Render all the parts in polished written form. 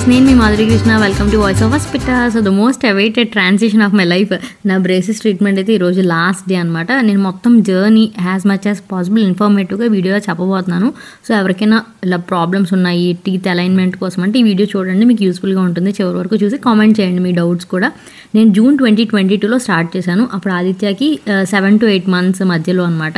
నేను మీ Madhuri Krishna. Welcome to voice of hospital. So the most awaited transition of my life. నా braces treatment అయితే ఈరోజు లాస్ట్ డే అనమాట. నేను మొత్తం journey as much as possible ఇన్ఫర్మేటివ్గా వీడియోలో చెప్పబోతున్నాను. సో ఎవరికైనా ఇలా ప్రాబ్లమ్స్ ఉన్నాయి టీత్ అలైన్మెంట్ కోసం అంటే ఈ వీడియో చూడండి, మీకు యూస్ఫుల్గా ఉంటుంది. చివరి వరకు చూసి కామెంట్ చేయండి మీ డౌట్స్ కూడా. నేను జూన్ 2022లో స్టార్ట్ చేశాను. అప్పుడు ఆదిత్యకి 7 to 8 months మధ్యలో అనమాట.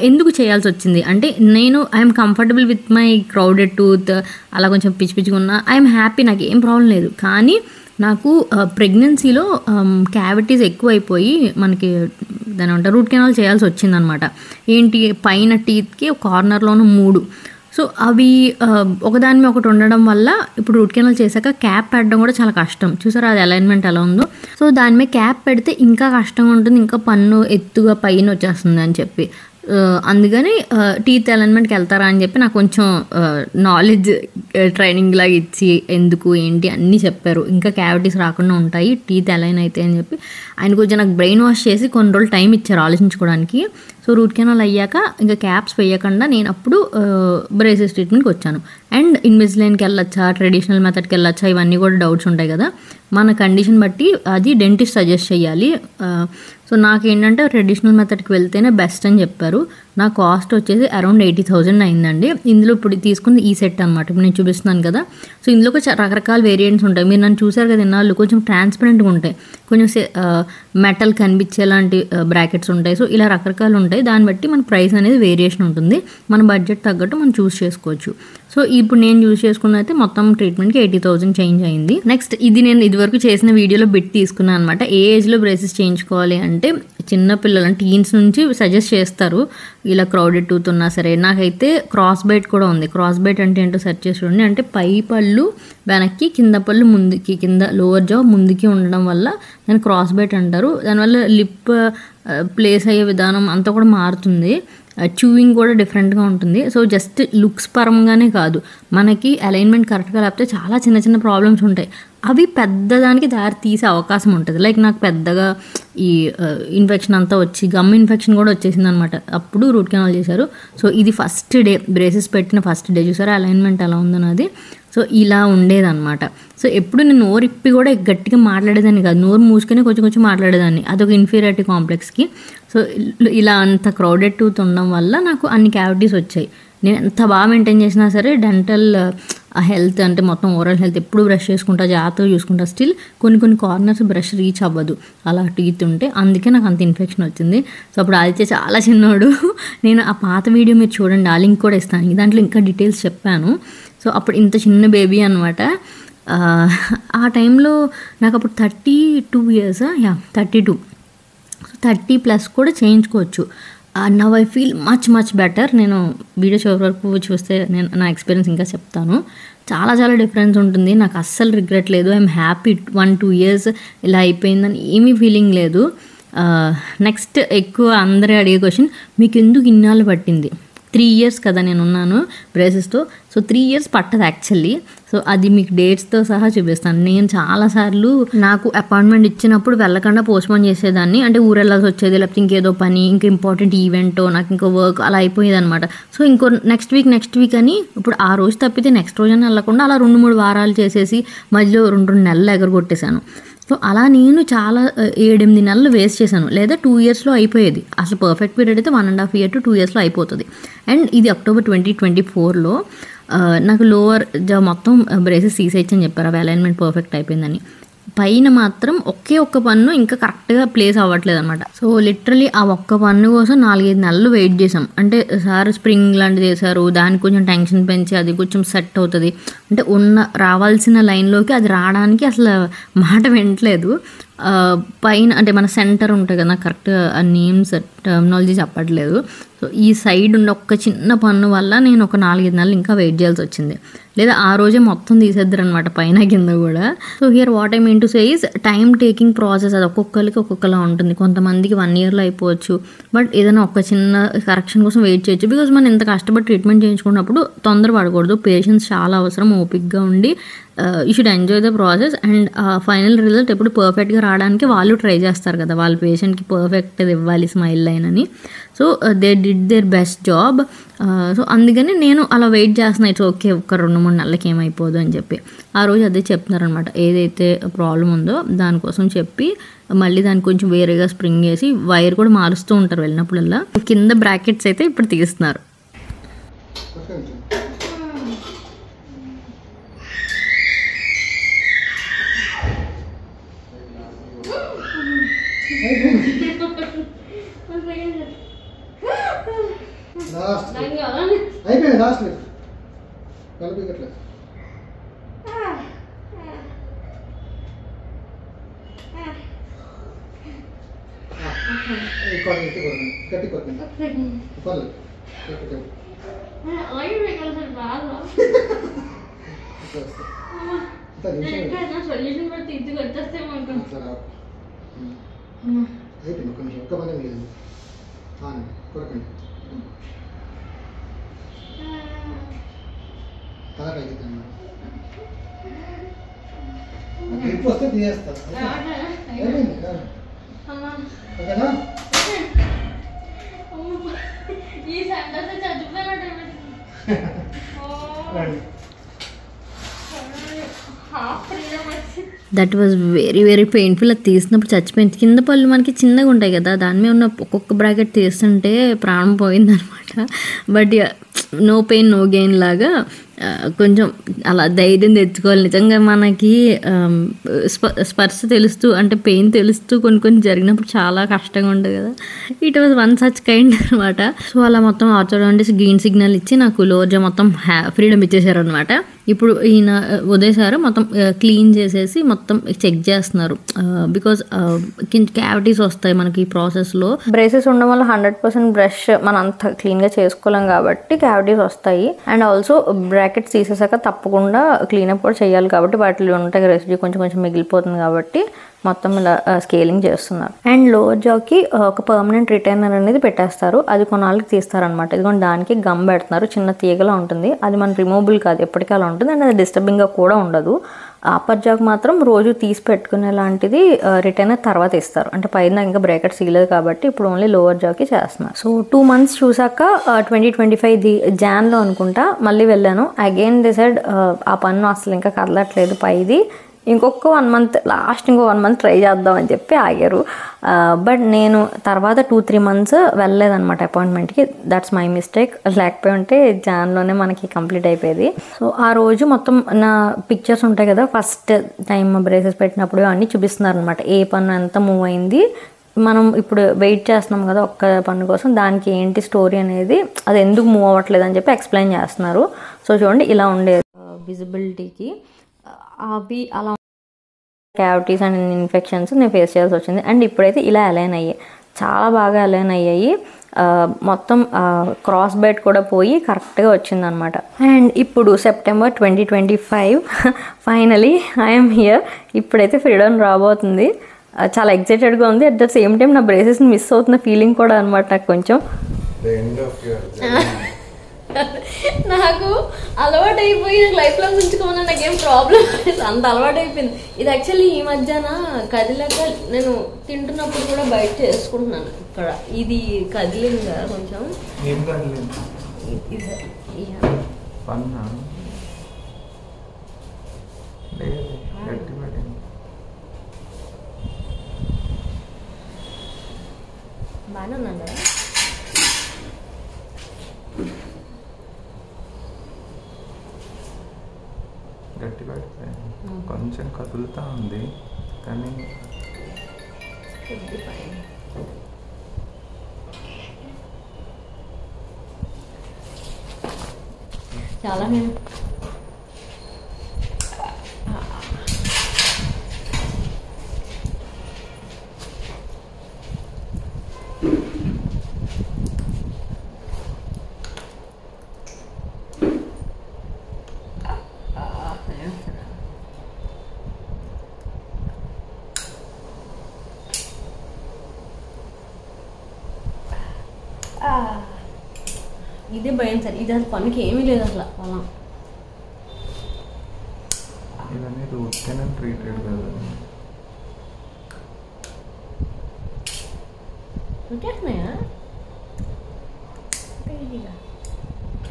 ఎందుకు చేయాల్సి వచ్చింది అంటే నేను I'm comfortable with my crowded tooth, అలా కొంచెం పిచ్చి పిచ్చిగా ఉన్నా ఐఎమ్ హ్యాపీ, నాకు ఏం ప్రాబ్లం లేదు. కానీ నాకు ప్రెగ్నెన్సీలో క్యావిటీస్ ఎక్కువైపోయి మనకి దాని అంటే రూట్ కెనాల్ చేయాల్సి వచ్చిందనమాట. ఏంటి పైన టీత్కి కార్నర్లోనూ 3. సో అవి ఒకదాని మీద ఒకటి ఉండడం వల్ల ఇప్పుడు రూట్ కెనాల్ చేశాక క్యాప్ పెట్టడం కూడా చాలా కష్టం. చూసారా అది అలైన్మెంట్ ఎలా ఉందో. సో దాని మీద క్యాప్ పెడితే ఇంకా కష్టంగా ఉంటుంది, ఇంకా పన్ను ఎత్తుగా పైన వచ్చేస్తుంది అని చెప్పి అందుకని టీత్ అలైన్మెంట్కి వెళ్తారా అని చెప్పి నాకు కొంచెం నాలెడ్జ్ ట్రైనింగ్ లాగా ఇచ్చి ఎందుకు ఏంటి అన్నీ చెప్పారు. ఇంకా క్యావిటీస్ రాకుండా ఉంటాయి టీత్ అలైన్ అయితే అని చెప్పి ఆయన కొంచెం నాకు బ్రెయిన్ వాష్ చేసి కొన్ని రోజులు టైం ఇచ్చారు ఆలోచించుకోవడానికి. సో రూట్ కెనాల్ అయ్యాక ఇంకా క్యాప్స్ వేయకుండా నేను అప్పుడు బ్రేసెస్ ట్రీట్మెంట్కి వచ్చాను. అండ్ ఇన్విజిలైన్కి వెళ్ళొచ్చా, ట్రెడిషనల్ మెథడ్కి వెళ్ళొచ్చా, ఇవన్నీ కూడా డౌట్స్ ఉంటాయి కదా. మన కండిషన్ బట్టి అది డెంటిస్ట్ సజెస్ట్ చేయాలి. సో నాకేంటంటే ట్రెడిషనల్ మెథడ్కి వెళ్తేనే బెస్ట్ అని చెప్పారు. నా కాస్ట్ వచ్చేసి అరౌండ్ 80,000 అయిందండి. ఇందులో ఇప్పుడు తీసుకుంది ఈ సెట్ అనమాట, ఇప్పుడు నేను చూపిస్తున్నాను కదా. సో ఇందులో రకరకాల వేరియంట్స్ ఉంటాయి. మీరు నన్ను చూసారు కదా ఇన్నాళ్ళు, కొంచెం ట్రాన్స్పరెంట్గా ఉంటాయి, కొంచెం మెటల్ కనిపించేలాంటి బ్రాకెట్స్ ఉంటాయి. సో ఇలా రకరకాలు ఉంటాయి, దాన్ని బట్టి మన ప్రైస్ అనేది వేరియేషన్ ఉంటుంది. మన బడ్జెట్ తగ్గట్టు మనం చూస్ చేసుకోవచ్చు. సో ఇప్పుడు నేను చూస్ చేసుకున్న అయితే మొత్తం ట్రీట్మెంట్కి 80,000 చేంజ్ అయింది. నెక్స్ట్ ఇది నేను ఇదివరకు చేసిన వీడియోలో బిట్ తీసుకున్నాను అనమాట. ఏ ఏజ్లో బ్రేసెస్ చేయించుకోవాలి అంటే చిన్నపిల్లలు అంటే టీన్స్ నుంచి సజెస్ట్ చేస్తారు ఇలా క్రౌడెడ్ టూత్ ఉన్నా సరే. నాకైతే క్రాస్ బైట్ కూడా ఉంది. క్రాస్ బైట్ అంటే ఏంటో సెర్చ్ చేసి చూడండి. అంటే పై పళ్ళు వెనక్కి, కింద పళ్ళు ముందుకి, కింద లోవర్ జా ముందుకి ఉండడం వల్ల దాన్ని క్రాస్ బైట్ అంటారు. దానివల్ల లిప్ ప్లేస్ అయ్యే విధానం అంతా కూడా మారుతుంది, చూయింగ్ కూడా డిఫరెంట్గా ఉంటుంది. సో జస్ట్ లుక్స్ పరంగానే కాదు, మనకి అలైన్మెంట్ కరెక్ట్గా లేకపోతే చాలా చిన్న చిన్న ప్రాబ్లమ్స్ ఉంటాయి, అవి పెద్దదానికి దారి తీసే అవకాశం ఉంటుంది. లైక్ నాకు పెద్దగా ఈ ఇన్ఫెక్షన్ అంతా వచ్చి గమ్ ఇన్ఫెక్షన్ కూడా వచ్చేసింది అనమాట. అప్పుడు రూట్ కెనాల్ చేశారు. సో ఇది ఫస్ట్ డే, బ్రేసెస్ పెట్టిన ఫస్ట్ డే. చూసారా అలైన్మెంట్ ఎలా ఉందన్నది. సో ఇలా ఉండేదన్నమాట. సో ఎప్పుడు నేను నోరు ఇప్పి కూడా గట్టిగా మాట్లాడేదాన్ని కాదు, నోరు మూసుకొని కొంచెం కొంచెం మాట్లాడేదాన్ని. అదొక ఇన్ఫీరియారిటీ కాంప్లెక్స్కి. సో ఇలా అంత క్రౌడెడ్ టూత్ ఉండడం వల్ల నాకు అన్ని క్యావిటీస్ వచ్చాయి. నేను ఎంత బాగా మెయింటైన్ చేసినా సరే డెంటల్ హెల్త్ అంటే మొత్తం ఓరల్ హెల్త్ ఎప్పుడు బ్రష్ చేసుకుంటా, జాగ్రత్తగా చూసుకుంటా, స్టిల్ కొన్ని కార్నర్స్ బ్రష్ రీచ్ అవ్వదు అలా టీత్ ఉంటే. అందుకే నాకు అంత ఇన్ఫెక్షన్ వచ్చింది. సో అప్పుడు ఆదిత్య చాలా చిన్నోడు. నేను ఆ పాత వీడియో మీరు చూడండి, ఆ లింక్ కూడా ఇస్తాను, దాంట్లో ఇంకా డీటెయిల్స్ చెప్పాను. సో అప్పుడు ఇంత చిన్న బేబీ అనమాట. ఆ టైంలో నాకు అప్పుడు 32 years, 32. సో 30+ కూడా చేయించుకోవచ్చు. Now I feel much better. నేను వీడియో చివరి వరకు చూస్తే నేను నా ఎక్స్పీరియన్స్ ఇంకా చెప్తాను. చాలా డిఫరెన్స్ ఉంటుంది. నాకు అస్సలు రిగ్రెట్ లేదు. I'm happy. 1-2 years ఇలా అయిపోయిందని ఏమీ ఫీలింగ్ లేదు. నెక్స్ట్ ఎక్కువ అందరూ అడిగే క్వశ్చన్, మీకు ఎందుకు ఇన్నాళ్ళు పట్టింది? 3 years కదా నేను ఉన్నాను బ్రేసెస్తో. సో 3 years పట్టదు యాక్చువల్లీ. సో అది మీకు డేట్స్తో సహా చూపిస్తాను. నేను చాలాసార్లు నాకు అపాయింట్మెంట్ ఇచ్చినప్పుడు వెళ్ళకుండా పోస్ట్పోన్ చేసేదాన్ని. అంటే ఊరు వెళ్ళాల్సి వచ్చేది, లేకపోతే ఇంకేదో పని, ఇంకా ఇంపార్టెంట్ ఈవెంటో, నాకు ఇంకో వర్క్ అలా అయిపోయేది అనమాట. సో ఇంకో నెక్స్ట్ వీక్ అని ఇప్పుడు ఆ రోజు తప్పితే నెక్స్ట్ రోజున వెళ్ళకుండా అలా 2-3 వారాలు చేసేసి మధ్యలో 2 నెలలు ఎగరగొట్టేశాను. సో అలా నేను చాలా 7-8 నెలలు వేస్ట్ చేశాను. లేదా 2 yearsలో అయిపోయేది. అసలు పర్ఫెక్ట్ పీరియడ్ అయితే 1.5 year to 2 yearsలో అయిపోతుంది. అండ్ ఇది October 2024లో నాకు లోవర్ జా మొత్తం బ్రేసెస్ తీసేయచ్చు అని చెప్పారు. అవి అలైన్మెంట్ పర్ఫెక్ట్ అయిపోయిందని. పైన మాత్రం ఒక్క పన్ను ఇంకా కరెక్ట్గా ప్లేస్ అవ్వట్లేదు అనమాట. సో లిటరలీ ఆ ఒక్క పన్ను కోసం 4-5 నెలలు వెయిట్ చేసాం. అంటే సార్ స్ప్రింగ్ లాంటిది చేశారు, దానికి కొంచెం టెన్షన్ పెంచి అది కొంచెం సెట్ అవుతుంది అంటే రావాల్సిన లైన్లోకి అది రావడానికి అసలు మాట వినట్లేదు. పైన అంటే మన సెంటర్ ఉంటుంది కదా, కరెక్ట్ ఆ నేమ్స్ టర్మినాలజీ చెప్పట్లేదు. సో ఈ సైడ్ ఉండే ఒక్క చిన్న పన్ను వల్ల నేను ఒక 4-5 నెలలు ఇంకా వెయిట్ చేయాల్సి వచ్చింది. లేదా ఆ రోజే మొత్తం తీసేద్దరు అనమాట పైన కింద కూడా. So here what I mean to say is time taking process. అది ఒక్కొక్కరికి ఒక్కొక్కలా ఉంటుంది. కొంతమందికి 1 yearలో అయిపోవచ్చు, బట్ ఏదైనా ఒక చిన్న కరెక్షన్ కోసం వెయిట్ చేయొచ్చు. బికాజ్ మనం ఇంత కష్టపడి ట్రీట్మెంట్ చేయించుకున్నప్పుడు తొందర పడకూడదు. పేషెన్స్ చాలా అవసరం. ఓపిక్గా ఉండి you should enjoy the process. And final result ఎప్పుడు పర్ఫెక్ట్గా రావడానికి వాళ్ళు ట్రై చేస్తారు కదా, వాళ్ళ పేషెంట్కి పర్ఫెక్ట్ ఇవ్వాలి స్మైల్ లైన్ అని. So they did their best job. So అందుకని నేను అలా వెయిట్ చేస్తున్నా, ఇట్స్ ఓకే ఒక 2-3 నెలలకి ఏమైపోదు అని చెప్పి. ఆ రోజు అదే చెప్తున్నారనమాట, ఏదైతే ప్రాబ్లం ఉందో దానికోసం చెప్పి మళ్ళీ దానికి కొంచెం వేరేగా స్ప్రింగ్ వేసి వైర్ కూడా మారుస్తూ ఉంటారు వెళ్ళినప్పుడల్లా. కింద బ్రాకెట్స్ అయితే ఇప్పుడు తీస్తున్నారు. అయిపోయింది లాస్ట్ కలిపి గట్టి కొట్టండి అయిపోయింది. ఒక్క నిమిషం, ఒక్క పని లేదు. కొరకండి తల పైకి గ్రిప్ వస్తే తీయేస్తారు. ఓకేనా? That was very very painful. అది తీసినప్పుడు చచ్చిపోయింది. కింద పళ్ళు మనకి చిన్నగా ఉంటాయి కదా, దాని మీద ఉన్న ఒక్కొక్క బ్రాకెట్ తీస్తుంటే ప్రాణం పోయిందనమాట. But no pain no gain లాగా కొంచెం అలా ధైర్యం తెచ్చుకోవాలి. నిజంగా మనకి స్పర్శ తెలుస్తూ అంటే పెయిన్ తెలుస్తూ కొన్ని జరిగినప్పుడు చాలా కష్టంగా ఉంటుంది కదా. It was one such kind అనమాట. సో అలా మొత్తం ఆర్థోడాంటిస్ట్ గ్రీన్ సిగ్నల్ ఇచ్చి నాకు లోర్జా మొత్తం ఫ్రీడమ్ ఇచ్చేసారనమాట. ఇప్పుడు ఈయన ఉదయ్ సార్ మొత్తం క్లీన్ చేసేసి మొత్తం చెక్ చేస్తున్నారు. బికాజ్ క్యావిటీస్ వస్తాయి మనకి ఈ ప్రాసెస్లో. బ్రేసెస్ ఉండడం వల్ల 100% బ్రష్ మనం అంత క్లీన్గా చేసుకోలేం కాబట్టి క్యావిటీస్ వస్తాయి. అండ్ ఆల్సో బ్రాకెట్స్ తీసేసాక తప్పకుండా క్లీనప్ కూడా చేయాలి కాబట్టి వాటిలో ఉంటాయి రెసిడ్యూ కొంచెం మిగిలిపోతుంది కాబట్టి మొత్తం ఇలా స్కేలింగ్ చేస్తున్నారు. అండ్ లోవర్ జాకి ఒక పర్మనెంట్ రిటైనర్ అనేది పెట్టేస్తారు. అది కొన్నాళ్ళకి తీస్తారనమాట. ఇదిగోండి దానికి గమ్ పెడుతున్నారు, చిన్న తీగలా ఉంటుంది. అది మన రిమూవబుల్ కాదు, ఎప్పటికీ అలా ఉంటుంది. అండ్ అది డిస్టర్బింగ్గా కూడా ఉండదు. అప్పర్ జాక్ మాత్రం రోజు తీసి పెట్టుకునే లాంటిది రిటైనర్ తర్వాత ఇస్తారు. అంటే పైన ఇంకా బ్రాకెట్ సీలేదు కాబట్టి ఇప్పుడు ఓన్లీ లోవర్ జాకి చేస్తున్నారు. సో 2 months చూసాక 2025 జాన్లో అనుకుంటా మళ్ళీ వెళ్ళాను. అగైన్ డిసైడ్ ఆ పన్ను అసలు ఇంకా కదలట్లేదు పైది, ఇంకొక 1 month లాస్ట్ ఇంకో 1 month ట్రై చేద్దాం అని చెప్పి ఆగారు. బట్ నేను తర్వాత 2-3 months వెళ్ళలేదన్నమాట అపాయింట్మెంట్కి. That's my mistake. లేకపోయి ఉంటే జాన్లోనే మనకి కంప్లీట్ అయిపోయేది. సో ఆ రోజు మొత్తం నా పిక్చర్స్ ఉంటాయి కదా, ఫస్ట్ టైం బ్రేసెస్ పెట్టినప్పుడు అన్నీ చూపిస్తున్నారు అనమాట. ఏ పన్ను ఎంత మూవ్ అయింది, మనం ఇప్పుడు వెయిట్ చేస్తున్నాం కదా ఒక్క పన్ను కోసం, దానికి ఏంటి స్టోరీ అనేది, అది ఎందుకు మూవ్ అవ్వట్లేదు అని చెప్పి ఎక్స్ప్లెయిన్ చేస్తున్నారు. సో చూడండి ఇలా ఉండేది విజిబిలిటీకి. అవి అలా క్యావిటీస్ అండ్ ఇన్ఫెక్షన్స్ నేను ఫేస్ చేయాల్సి వచ్చింది. అండ్ ఇప్పుడైతే ఇలా అలైన్ అయ్యాయి, చాలా బాగా అలైన్ అయ్యాయి. మొత్తం క్రాస్ బెడ్ కూడా పోయి కరెక్ట్గా వచ్చిందనమాట. అండ్ ఇప్పుడు September 2025 ఫైనలీ ఐఎమ్ హియర్. ఇప్పుడైతే ఫ్రీడమ్ రాబోతుంది. చాలా ఎక్సైటెడ్గా ఉంది. అట్ ద సేమ్ టైం నా బ్రేసెస్ని మిస్ అవుతున్న ఫీలింగ్ కూడా అనమాట నాకు కొంచెం. నాకు అలవాటు అయిపోయి లైఫ్లో ఉంచుకోమన్నా నాకేం ప్రాబ్లం అంత అలవాటు అయిపోయింది. ఇది యాక్చువల్లీ ఈ మధ్యన కదిలేక నేను తింటున్నప్పుడు కూడా బయట చేసుకుంటున్నాను. ఇక్కడ ఇది కదిలింది కదా కొంచెం. బాగానే ఉన్నాను కదా. గట్టి పడిపోయి కొంచెం కదులుతా ఉంది కానీ చాలా నేను ఇదే భయం సార్. ఇది అసలు పనికి ఏమీ లేదు అసలు. పొలం రూట్ కెనాల్ ట్రీటెడ్ కదా.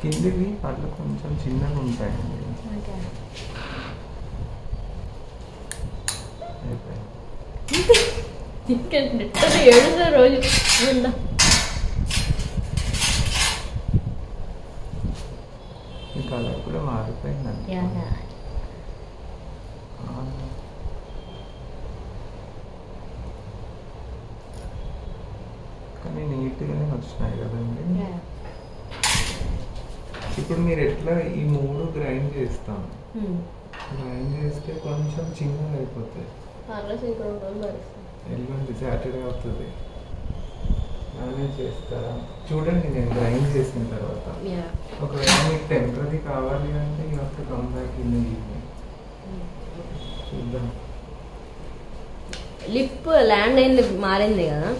కిందివి పళ్ళు కొంచెం చిన్నగా ఉంటాయండి. రోజు ఈ కలర్ కూడా మారిపోయిందండి. కానీ నీట్గానే వచ్చినాయి కదండి. ఇప్పుడు మీరు ఎట్లా ఈ 3 గ్రైండ్ చేస్తాం, గ్రైండ్ చేస్తే కొంచెం చిన్నగా అయిపోతాయి. ఎల్లుండి సాటర్డే అవుతుంది, మేనేజ్ చేస్తారా? చూడండి నేను గ్రైండ్ చేసిన తర్వాత. ఒకవేళ మీకు టెంపరీ కావాలి అంటే you have to come back in the evening. చూద్దాం. లిప్ ల్యాండ్ అయింది, మారింది కదా,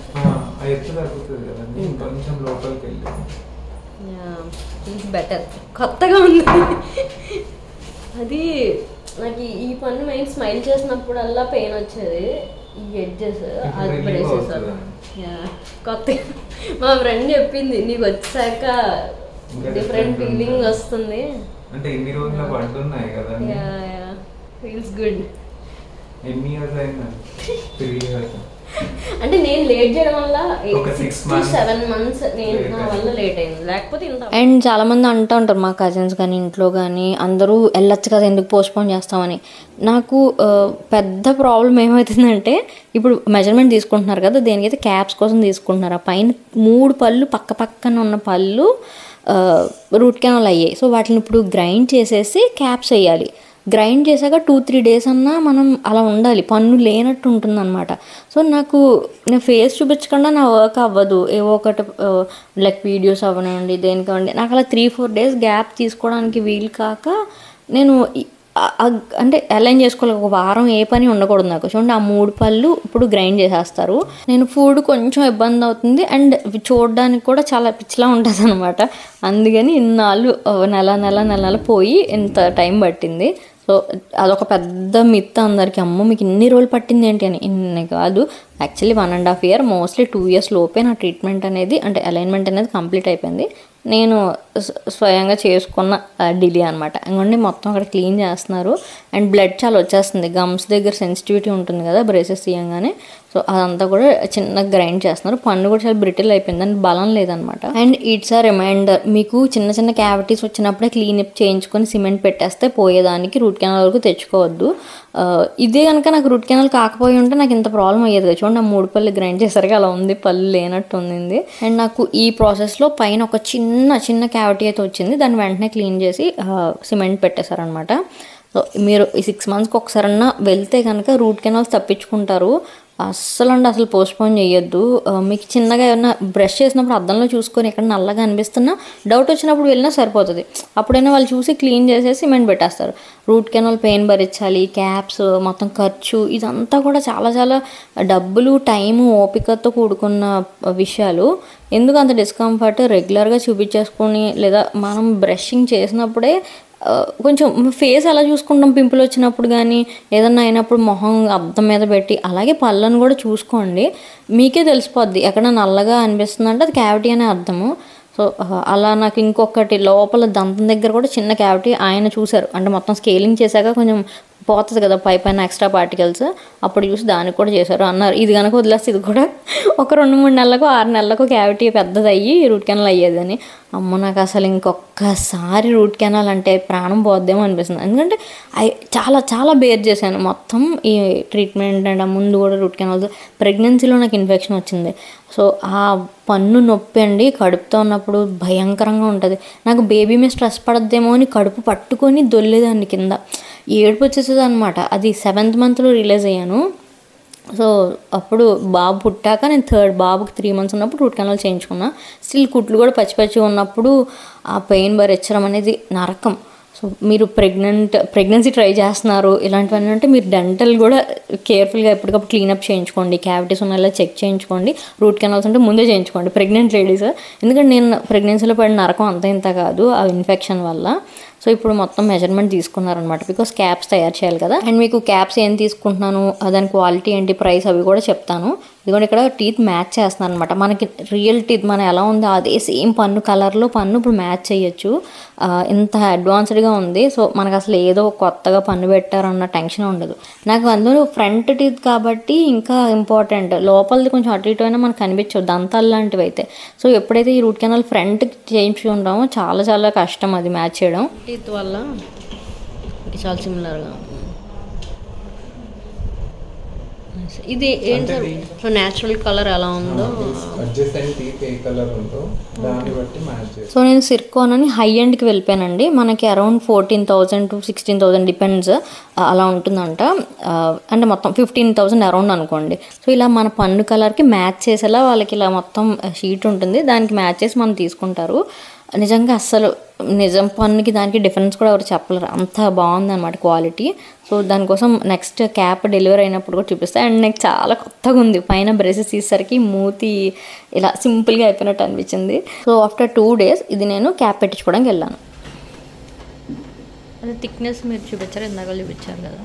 ఎత్తు తగ్గుతుంది కదండి. కొంచెం లోపలికి వెళ్ళి బెటర్. కొత్తగా ఉంది అది. నాకు ఈ పన్ను మెయిన్ స్మైల్ చేసినప్పుడల్లా పెయిన్ వచ్చేది, ఈ ఎడ్జెస్. అది బ్రేసెస్ కొత్త. మా ఫ్రెండ్ చెప్పింది నీకు వచ్చాక డిఫరెంట్ ఫీలింగ్ వస్తుంది అంటే. ఎన్ని రోజుల పడుతున్నాయి కదా, ఫీల్స్ గుడ్. ఎన్ని ఇయర్స్ అయిందా? 3 years. అంటే నేను లేట్ చేయడం వల్ల 6 to 7 months నా వల్ల లేట్ అయింది, లేకపోతే ఇంత. అండ్ చాలా మంది అంటూ ఉంటారు, మా కజిన్స్ కానీ ఇంట్లో కానీ అందరూ వెళ్ళొచ్చు కదా, ఎందుకు పోస్ట్పోన్ చేస్తామని. నాకు పెద్ద ప్రాబ్లం ఏమవుతుందంటే, ఇప్పుడు మెజర్మెంట్ తీసుకుంటున్నారు కదా, దేనికైతే క్యాప్స్ కోసం తీసుకుంటున్నారు. ఆ పైన 3 పళ్ళు పక్క పక్కన ఉన్న పళ్ళు రూట్ కెనాల్ అయ్యాయి. సో వాటిని ఇప్పుడు గ్రైండ్ చేసేసి క్యాప్స్ వేయాలి. గ్రైండ్ చేశాక 2-3 days అన్నా మనం అలా ఉండాలి, పన్ను లేనట్టు ఉంటుందన్నమాట. సో నాకు నేను ఫేస్ చూపించకుండా నా వర్క్ అవ్వదు. ఏవో ఒకటి లైక్ వీడియోస్ అవ్వనండి, దేనికండి నాకు అలా 3-4 days గ్యాప్ తీసుకోవడానికి వీలు కాక నేను అంటే అలైన్ చేసుకోవాలి. ఒక వారం ఏ పని ఉండకూడదు నాకు. చూడండి ఆ 3 పళ్ళు ఇప్పుడు గ్రైండ్ చేసేస్తారు. నేను ఫుడ్ కొంచెం ఇబ్బంది అవుతుంది అండ్ చూడడానికి కూడా చాలా పిచ్చిలా ఉంటుంది అనమాట. అందుకని ఇన్నాళ్ళు నెల పోయి ఇంత టైం పట్టింది. సో అదొక పెద్ద మిత్ అందరికీ, అమ్మో మీకు ఇన్ని రోజులు పట్టింది ఏంటి అని. ఇన్ని కాదు, యాక్చువల్లీ 1.5 year, మోస్ట్లీ 2 years లోపే నా ట్రీట్మెంట్ అనేది అంటే అలైన్మెంట్ అనేది కంప్లీట్ అయిపోయింది. నేను స్వయంగా చేసుకున్న డిలే అనమాట. ఇంకొండి మొత్తం అక్కడ క్లీన్ చేస్తున్నారు అండ్ బ్లడ్ చాలా వచ్చేస్తుంది. గమ్స్ దగ్గర సెన్సిటివిటీ ఉంటుంది కదా బ్రేసెస్ తీయంగానే. సో అదంతా కూడా చిన్నగా గ్రైండ్ చేస్తున్నారు. పన్ను కూడా చాలా బ్రిటిల్ అయిపోయింది అండ్ బలం లేదనమాట. అండ్ ఇట్స్ ఆ రిమైండర్, మీకు చిన్న క్యావిటీస్ వచ్చినప్పుడే క్లీనప్ చేయించుకొని సిమెంట్ పెట్టేస్తే పోయేదానికి రూట్ కెనాల్ వరకు తెచ్చుకోవద్దు. ఇదే కనుక నాకు రూట్ కెనాల్ కాకపోయి ఉంటే నాకు ఇంత ప్రాబ్లం అయ్యేది కదా. చూడండి ఆ 3 పళ్ళు గ్రైండ్ చేసరికి అలా ఉంది, పళ్ళు లేనట్టు ఉంది. అండ్ నాకు ఈ ప్రాసెస్లో పైన ఒక చిన్న క్యావిటీ అయితే వచ్చింది, దాన్ని వెంటనే క్లీన్ చేసి సిమెంట్ పెట్టేశారనమాట. సో మీరు ఈ 6 monthsకి ఒకసారన్నా వెళ్తే కనుక రూట్ కెనాల్స్ తప్పించుకుంటారు. అసలు పోస్ట్పోన్ చేయొద్దు. మీకు చిన్నగా ఏమన్నా బ్రష్ చేసినప్పుడు అద్దంలో చూసుకొని ఎక్కడ నల్లగా అనిపిస్తున్నా డౌట్ వచ్చినప్పుడు వెళ్ళినా సరిపోతుంది. అప్పుడైనా వాళ్ళు చూసి క్లీన్ చేసేసి సిమెంట్ పెట్టేస్తారు. రూట్ కెనాల్ పెయిన్ భరించాలి, క్యాప్స్, మొత్తం ఖర్చు, ఇదంతా కూడా చాలా డబ్బులు, టైము, ఓపికతో కూడుకున్న విషయాలు. ఎందుకు అంత డిస్కంఫర్ట్? రెగ్యులర్గా చూపించేసుకొని లేదా మనం బ్రషింగ్ చేసినప్పుడే కొంచెం ఫేస్ ఎలా చూసుకుంటాం, పింపుల్ వచ్చినప్పుడు కానీ ఏదన్నా అయినప్పుడు మొహం అద్దం మీద పెట్టి, అలాగే పళ్ళను కూడా చూసుకోండి. మీకే తెలిసిపోద్ది ఎక్కడ నల్లగా అనిపిస్తుందంటే అది క్యావిటీ అనే అర్థము. సో అలా నాకు ఇంకొకటి లోపల దంతం దగ్గర కూడా చిన్న క్యావిటీ ఆయన చూశారు. అంటే మొత్తం స్కేలింగ్ చేశాక కొంచెం పోతుంది కదా పైన ఎక్స్ట్రా పార్టికల్స్, అప్పుడు చూసి దానికి కూడా చేశారు. అన్నారు ఇది కనుక వదిలేస్తే ఇది కూడా ఒక 2-3 నెలలకు 6 నెలలకు క్యావిటీ పెద్దది అయ్యి రూట్ కెనాల్ అయ్యేదని. అమ్మ నాకు అసలు ఇంకొకసారి రూట్ కెనాల్ అంటే ప్రాణం పోద్దేమో అనిపిస్తుంది. ఎందుకంటే చాలా బేర్ చేశాను మొత్తం ఈ ట్రీట్మెంట్. అండ్ ముందు కూడా రూట్ కెనాల్, ప్రెగ్నెన్సీలో నాకు ఇన్ఫెక్షన్ వచ్చింది. సో ఆ పన్ను నొప్పి అండి కడుపుతో ఉన్నప్పుడు భయంకరంగా ఉంటుంది. నాకు బేబీ మీద స్ట్రెస్ పడద్దేమో అని కడుపు పట్టుకొని దొల్లేదాన్ని కింద, ఏడుపు వచ్చేసేది అనమాట. అది 7th monthలో రిలీజ్ అయ్యాను. సో అప్పుడు బాబు పుట్టాక నేను 3rd బాబుకి 3 months ఉన్నప్పుడు రూట్ కెనాల్ చేయించుకున్నా. స్టిల్ కుట్లు కూడా పచ్చి ఉన్నప్పుడు ఆ పెయిన్ భరించడం అనేది నరకం. సో మీరు ప్రెగ్నెన్సీ ట్రై చేస్తున్నారు ఇలాంటివన్నీ అంటే మీరు డెంటల్ కూడా కేర్ఫుల్గా ఎప్పటికప్పుడు క్లీనప్ చేయించుకోండి, క్యావిటీస్ ఉన్నాయో చెక్ చేయించుకోండి, రూట్ కెనాల్స్ ఉంటే ముందే చేయించుకోండి ప్రెగ్నెంట్ లేడీస్. ఎందుకంటే నేను ప్రెగ్నెన్సీలో పడిన నరకం అంత ఇంత కాదు ఆ ఇన్ఫెక్షన్ వల్ల. సో ఇప్పుడు మొత్తం మెజర్మెంట్ తీసుకున్నారనమాట, బికాస్ క్యాప్స్ తయారు చేయాలి కదా. అండ్ మీకు క్యాప్స్ ఏం తీసుకుంటున్నాను, దాని క్వాలిటీ ఏంటి, ప్రైస్ అవి కూడా చెప్తాను. ఇదిగోండి ఇక్కడ టీత్ మ్యాచ్ చేస్తున్నాను అనమాట. మనకి రియల్ టీత్ మన ఎలా ఉందో అదే సేమ్ పన్ను కలర్లో పన్ను ఇప్పుడు మ్యాచ్ చేయొచ్చు. ఇంత అడ్వాన్స్డ్గా ఉంది. సో మనకు అసలు ఏదో కొత్తగా పన్ను పెట్టారన్న టెన్షన్ ఉండదు. నాకు అందులో ఫ్రంట్ టీత్ కాబట్టి ఇంకా ఇంపార్టెంట్, లోపలిది కొంచెం అటు ఇటు అయినా మనకు కనిపించవు దంతాలు లాంటివి అయితే. సో ఎప్పుడైతే ఈ రూట్ కెనాల్ ఫ్రంట్ చేయించుకుంటామో చాలా చాలా కష్టం అది మ్యాచ్ చేయడం. టీత్ వల్ల చాలా సిమిలర్గా ఇది ఏంటి సార్ న్యాచురల్ కలర్ ఎలా ఉందో సో నేను సిర్కోన్ అని హై ఎండ్కి వెళ్ళిపోయానండి. మనకి అరౌండ్ 14,000 to 16,000 డిపెండ్స్ అలా ఉంటుందంట. అంటే మొత్తం 15,000 అరౌండ్ అనుకోండి. సో ఇలా మన పన్ను కలర్కి మ్యాచ్ చేసేలా వాళ్ళకి ఇలా మొత్తం షీట్ ఉంటుంది, దానికి మ్యాచ్ చేసి మనం తీసుకుంటారు. నిజంగా అస్సలు నిజం పన్నుకి దానికి డిఫరెన్స్ కూడా ఎవరు చెప్పలేరు, అంత బాగుంది అనమాట క్వాలిటీ. సో దానికోసం నెక్స్ట్ క్యాప్ డెలివరీ అయినప్పుడు కూడా చూపిస్తాను. అండ్ నాకు చాలా కొత్తగా ఉంది, పైన బ్రేసెస్ తీసేసరికి మూతి ఇలా సింపుల్గా అయిపోయినట్టు అనిపించింది. సో ఆఫ్టర్ 2 days ఇది నేను క్యాప్ పెట్టించుకోవడానికి వెళ్ళాను. అదే థిక్నెస్ మీరు చూపించారు, ఇందాక చూపించారు కదా,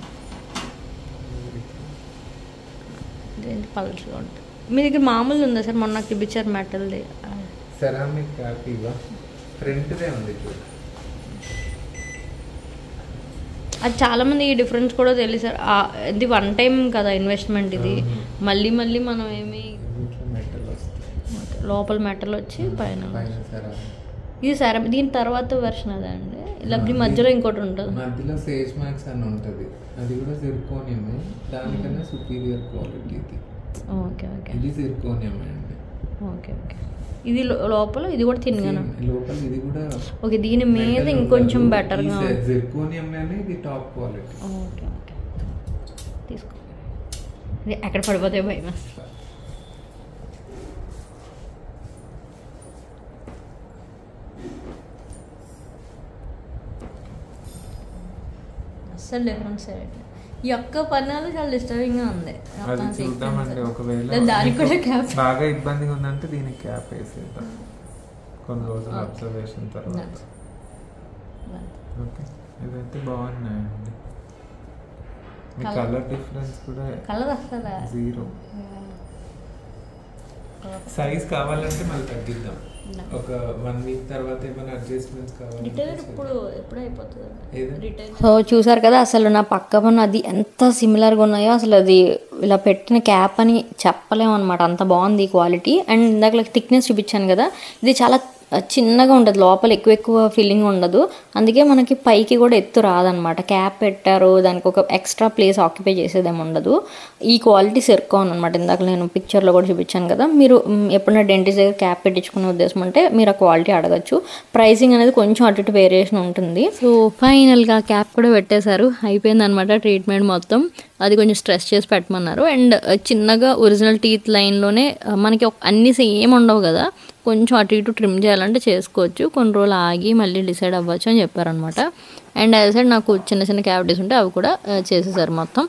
ఇదేంటి పల్స్గా ఉంటుంది. మీ దగ్గర మామూలు ఉందా సార్? మొన్న నాకు చూపించారు మెటల్ది. సెరామిక్ క్యాప్ ఇవా ఫ్రంట్దే ఉంది. అది చాలామంది ఈ డిఫరెన్స్ కూడా తెలియదు సార్. ఇది 1 time కదా ఇన్వెస్ట్మెంట్, ఇది మళ్ళీ మళ్ళీ మనం ఏమి లోపల మెటల్ వచ్చి పైన ఇది సరే. దీని తర్వాత వెర్షన్ అదే అండి, ఇలా మధ్యలో ఇంకోటి ఉంటుంది, మధ్యలో సేజ్ మ్యాక్స్ అని ఉంటుంది, అది కూడా సిర్కోనియమే, దానికన్నా సుపీరియర్ క్వాలిటీ ఇది. ఓకే ఓకే, ఇది సిర్కోనియమే అండి. ఓకే ఓకే, ఇది లోపల ఇది కూడా తినగాను లోపల ఇది కూడా ఓకే. దీని మీద ఇంకొంచెం బెటర్గా సిర్కోనియంలోనే ఇది టాప్ క్వాలిటీ. ఓకే ఓకే, తీసుకో. ఎక్కడ పడిపోతాయి భయం. అస్సలు డిఫరెన్స్ ఈ ఒక్క పన్నాలు చాలా డిస్టర్బింగ్ గా ఉంది. అది చూద్దామండి, ఒకవేళ దానికి కూడా క్యాప్ బాగా ఇబ్బందిగా ఉందంటే దీనికి క్యాప్ వేసేద్దాం కొన్ని రోజులు అబ్జర్వేషన్ తర్వాత. ఓకే, ఇదైతే బాగున్నాయండి. కలర్ డిఫరెన్స్ కూడా కలర్ అసలు 0. సైజ్ కావాలంటే మళ్ళీ తగ్గిద్దాం, ఒక 1 week తర్వాత ఏమైనా అడ్జస్ట్మెంట్స్ కావాలి. సో చూసారు కదా అసలు నా పక్క పన్ను అది ఎంత సిమిలర్గా ఉన్నాయో, అసలు అది ఇలా పెట్టిన క్యాప్ అని చెప్పలేము అనమాట, అంత బాగుంది క్వాలిటీ. అండ్ ఇందాక థిక్నెస్ చూపించాను కదా, ఇది చాలా చిన్నగా ఉంటుంది, లోపల ఎక్కువ ఫీలింగ్ ఉండదు, అందుకే మనకి పైకి కూడా ఎత్తు రాదనమాట. క్యాప్ పెట్టారు, దానికి ఒక ఎక్స్ట్రా ప్లేస్ ఆక్యుపై చేసేదేమి ఉండదు. ఈ క్వాలిటీ సిర్కోన్ అనమాట, ఇందాక నేను పిక్చర్లో కూడా చూపించాను కదా. మీరు ఎప్పుడైనా డెంటిస్ట్ దగ్గర క్యాప్ పెట్టించుకునే ఉద్దేశం ఉంటే మీరు ఆ క్వాలిటీ అడగచ్చు. ప్రైసింగ్ అనేది కొంచెం అటు ఇటు వేరియేషన్ ఉంటుంది. సో ఫైనల్గా క్యాప్ కూడా పెట్టేశారు, అయిపోయింది అనమాట ట్రీట్మెంట్ మొత్తం. అది కొంచెం స్ట్రెస్ చేసి పెట్టమన్నారు. అండ్ చిన్నగా ఒరిజినల్ టీత్ లైన్లోనే మనకి అన్నీ సేమ్ ఉండవు కదా, కొంచెం అటు ఇటు ట్రిమ్ చేయాలంటే చేసుకోవచ్చు, కొన్ని రోజులు ఆగి మళ్ళీ డిసైడ్ అవ్వచ్చు అని చెప్పారనమాట. అండ్ యాజ్ సైడ్ నాకు చిన్న చిన్న క్యావిటీస్ ఉంటే అవి కూడా చేసేసారు మొత్తం.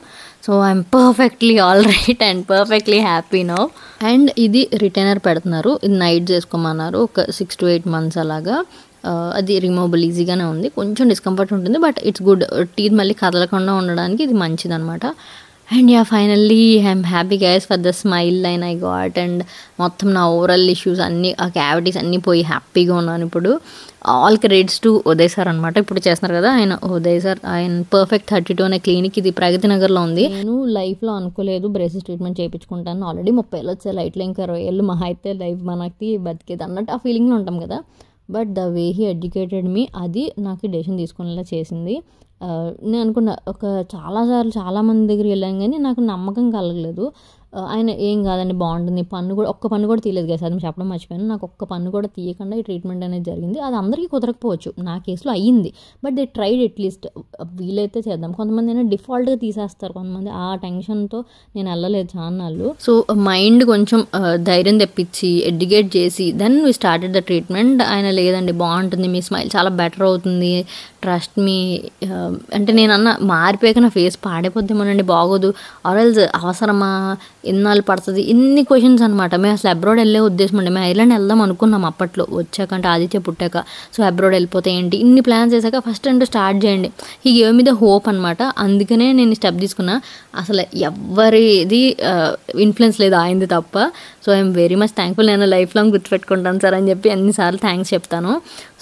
So I'm perfectly all right and perfectly happy now. And ఇది రిటైనర్ పెడుతున్నారు, ఇది నైట్ చేసుకోమన్నారు, ఒక 6 to 8 months అలాగా. అది రిమూవబుల్ ఈజీగానే ఉంది, కొంచెం డిస్కంఫర్ట్ ఉంటుంది, బట్ ఇట్స్ గుడ్. టీత్ మళ్ళీ కదలకుండా ఉండడానికి ఇది మంచిదన్నమాట. And yeah finally I'm happy guys for the smile line I got. And మొత్తం నా ఓవరాల్ ఇష్యూస్ అన్నీ, ఆ క్యావిటీస్ అన్నీ పోయి హ్యాపీగా ఉన్నాను ఇప్పుడు. All credits to Uday sir అనమాట, ఇప్పుడు చేస్తున్నారు కదా ఆయన, ఉదయ్ సార్. ఆయన పర్ఫెక్ట్ 32 అనే క్లినిక్, ఇది ప్రగతి నగర్లో ఉంది. నేను లైఫ్లో అనుకోలేదు బ్రేసెస్ ట్రీట్మెంట్ చేయించుకుంటాను, ఆల్రెడీ 30 ఏళ్ళు వచ్చాయి, లైట్లో ఇంకా 20 ఏళ్ళు మహా అయితే లైఫ్ మనకి బతికేది అన్నట్టు ఆ ఫీలింగ్లో ఉంటాం కదా. But the way he educated me, అది నాకు డెసిషన్ తీసుకునేలా చేసింది. నేను అనుకున్న చాలాసార్లు చాలామంది దగ్గరికి వెళ్ళాను కానీ నాకు నమ్మకం కలగలేదు. ఆయన ఏం కాదండి బాగుంటుంది, పన్ను కూడా ఒక్క పన్ను కూడా తీయలేదు కదా సార్, నేను చెప్పడం మర్చిపోయాను. నాకు ఒక్క పన్ను కూడా తీయకుండా ఈ ట్రీట్మెంట్ అనేది జరిగింది. అది అందరికీ కుదరకపోవచ్చు, నా కేసులో అయ్యింది. బట్ దే ట్రైడ్ అట్లీస్ట్, వీలైతే చేద్దాం. కొంతమంది అయినా డిఫాల్ట్గా తీసేస్తారు, కొంతమంది ఆ టెన్షన్తో నేను వెళ్ళలేదు చాన్నాళ్ళు. సో మైండ్ కొంచెం ధైర్యం తెప్పించి ఎడ్యుకేట్ చేసి then we started the treatment. ఆయన లేదండి బాగుంటుంది, మీ స్మైల్ చాలా బెటర్ అవుతుంది, ట్రస్ట్ మీ. అంటే నేను అన్న మారిపోయాక నా ఫేస్ పాడైపోద్దామోనండి, బాగోదు, ఆర్ఎల్స్ అవసరమా, ఎన్నాళ్ళు పడుతుంది, ఇన్ని క్వశ్చన్స్ అనమాట. మేము అసలు అబ్రాడ్ వెళ్ళే ఉద్దేశం అండి. మేము ఐర్లాండ్ వెళ్దాం అనుకున్నాం అప్పట్లో, వచ్చాక అంటే ఆదిత్య పుట్టాక. సో అబ్రాడ్ వెళ్ళిపోతే ఏంటి, ఇన్ని ప్లాన్స్ చేశాక ఫస్ట్ అంటే స్టార్ట్ చేయండి. ఈ గేవ్ మీద హోప్ అనమాట. అందుకనే నేను స్టెప్ తీసుకున్నా. అసలు ఎవరిది ఇన్ఫ్లుయెన్స్ లేదు, ఆయనది తప్ప. So I'm very much thankful. నేను లైఫ్ లాంగ్ గుర్తుపెట్టుకుంటాను సార్ అని చెప్పి అన్నిసార్లు థ్యాంక్స్ చెప్తాను.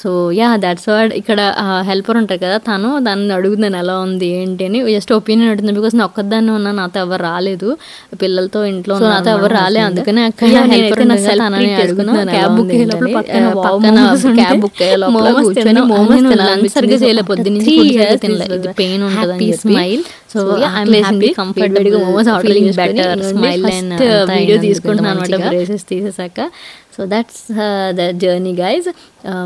So yeah, that's what. ఇక్కడ హెల్పర్ ఉంటారు కదా, తను దాన్ని అడుగుతున్నాను ఎలా ఉంది ఏంటి అని. జస్ట్ ఒపీనియన్ అడుగుతుంది. బికాస్ నేను ఒక్కదాన్ని ఉన్నా, నాతో ఎవరు రాలేదు, పిల్లలతో ఇంట్లో నాతో ఎవరు రాలేదు. అందుకనే క్యాబ్ బుక్ సరిగ్గా చేయలేదు, పొద్దున్నే పెయిన్ ఉంటుంది స్మైల్. సో కంఫర్టబుల్ గా momos order better smile and video తీసుకుంటున్నాను అనమాట బ్రేసెస్ తీసేసాక. So that's the journey guys.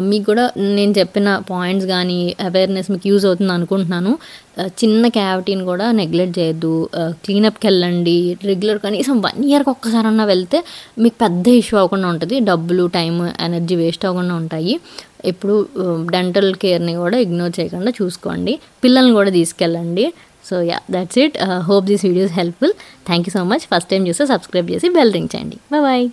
మీకు కూడా నేను చెప్పిన పాయింట్స్ కానీ అవేర్నెస్ మీకు యూజ్ అవుతుంది అనుకుంటున్నాను. చిన్న క్యావిటీని కూడా నెగ్లెక్ట్ చేయొద్దు, క్లీనప్కి వెళ్ళండి రెగ్యులర్. కనీసం 1 yearకి ఒక్కసారన్నా వెళ్తే మీకు పెద్ద ఇష్యూ అవ్వకుండా ఉంటుంది. డబ్బులు, టైం, ఎనర్జీ వేస్ట్ అవ్వకుండా ఉంటాయి. ఇప్పుడు డెంటల్ కేర్ని కూడా ఇగ్నోర్ చేయకుండా చూసుకోండి. పిల్లల్ని కూడా తీసుకెళ్ళండి. So yeah, that's it. Hope this videos helpful. Thank you so much. First time చూస్తే సబ్స్క్రైబ్ చేసి బెల్ రింగ్ చేయండి. బాయ్.